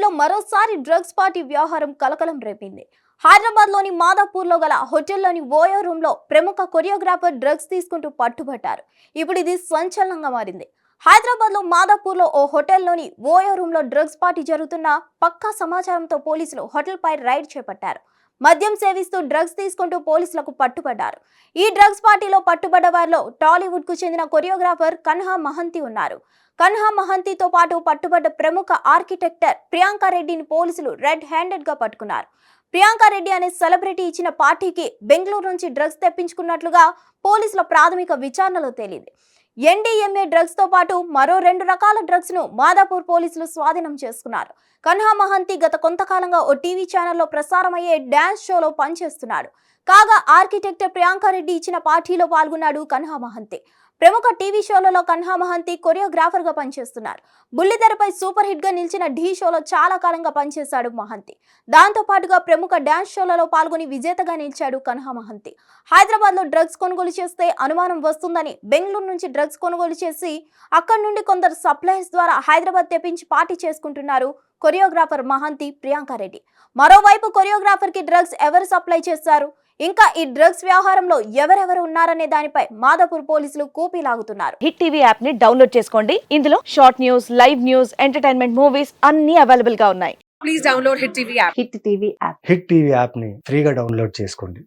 హైదరాబాద్ లో మరోసారి drugs party వ్యవహారం కలకలం రేపింది. హైదరాబాద్ లోని మాదాపూర్ లో గల హోటల్లోని ఓయో రూమ్ లో ప్రముఖ కొరియోగ్రాఫర్ డ్రగ్స్ తీసుకుంటూ పట్టుబట్టారు. ఇప్పుడు ఇది సంచలనంగా మారింది. హైదరాబాద్ లో మాదాపూర్ లో ఓ హోటల్లోని ఓయో రూమ్ లో డ్రగ్స్ పార్టీ జరుగుతున్న పక్కా సమాచారంతో పోలీసులు హోటల్ పై రైడ్ చేపట్టారు. మద్యం సేవిస్తూ డ్రగ్స్ తీసుకుంటూ పోలీసులకు పట్టుబడ్డారు. ఈ డ్రగ్స్ పార్టీలో పట్టుబడ్డ వారిలో టాలీవుడ్ కు చెందిన కొరియోగ్రాఫర్ కన్హా మహంతి ఉన్నారు. కన్హా మహంతితో పాటు పట్టుబడ్డ ప్రముఖ ఆర్కిటెక్టర్ ప్రియాంక రెడ్డిని పోలీసులు రెడ్ హ్యాండెడ్ గా పట్టుకున్నారు. ప్రియాంక రెడ్డి అనే సెలబ్రిటీ ఇచ్చిన పార్టీకి బెంగళూరు నుంచి డ్రగ్స్ తెప్పించుకున్నట్లుగా పోలీసుల ప్రాథమిక విచారణలో తేలింది. ఎన్డీఎంఏ డ్రగ్స్ తో పాటు మరో 2 రకాల డ్రగ్స్ ను మాదాపూర్ పోలీసులు స్వాధీనం చేసుకున్నారు. కన్హా మహంతి గత కొంతకాలంగా ఓ టీవీ ఛానల్లో ప్రసారమయ్యే డాన్స్ షోలో పనిచేస్తున్నాడు. కాగా ఆర్కిటెక్టర్ ప్రియాంక రెడ్డి ఇచ్చిన పార్టీలో పాల్గొన్నాడు కన్హా మహంతి. ప్రముఖ టీవీ షోలలో కన్హా మహంతి కొరియోగ్రాఫర్ గా పనిచేస్తున్నారు. బుల్లితెరపై సూపర్ హిట్ గా నిలిచిన ఢీ షోలో చాలా కాలంగా పనిచేశాడు మహంతి. దాంతో పాటుగా ప్రముఖ డాన్స్ షోలలో పాల్గొని విజేతగా నిలిచాడు కన్హా మహంతి. హైదరాబాద్ లో డ్రగ్స్ కొనుగోలు చేస్తే అనుమానం వస్తుందని బెంగళూరు నుంచి డ్రగ్స్ కొనుగోలు చేసి అక్కడి నుండి కొందరు సప్లయర్స్ ద్వారా హైదరాబాద్ తెప్పించి పార్టీ చేసుకుంటున్నారు కొరియోగ్రాఫర్ మహంతి, ప్రియాంక రెడ్డి. మరోవైపు కొరియోగ్రాఫర్ కి డ్రగ్స్ ఎవరు సప్లై చేశారు, ఇంకా ఈ డ్రగ్స్ వ్యవహారంలో ఎవరెవరు ఉన్నారనే దానిపై మాదాపూర్ పోలీసులు కూపీ లాగుతున్నారు. హిట్ టీవీ యాప్ ని డౌన్లోడ్ చేసుకోండి. ఇందులో short news, live news, entertainment movies అన్ని అవైలబుల్ గా ఉన్నాయి. Please download Hit TV app. Hit TV app hit TV యాప్ని ఫ్రీగా డౌన్లోడ్ చేసుకోండి.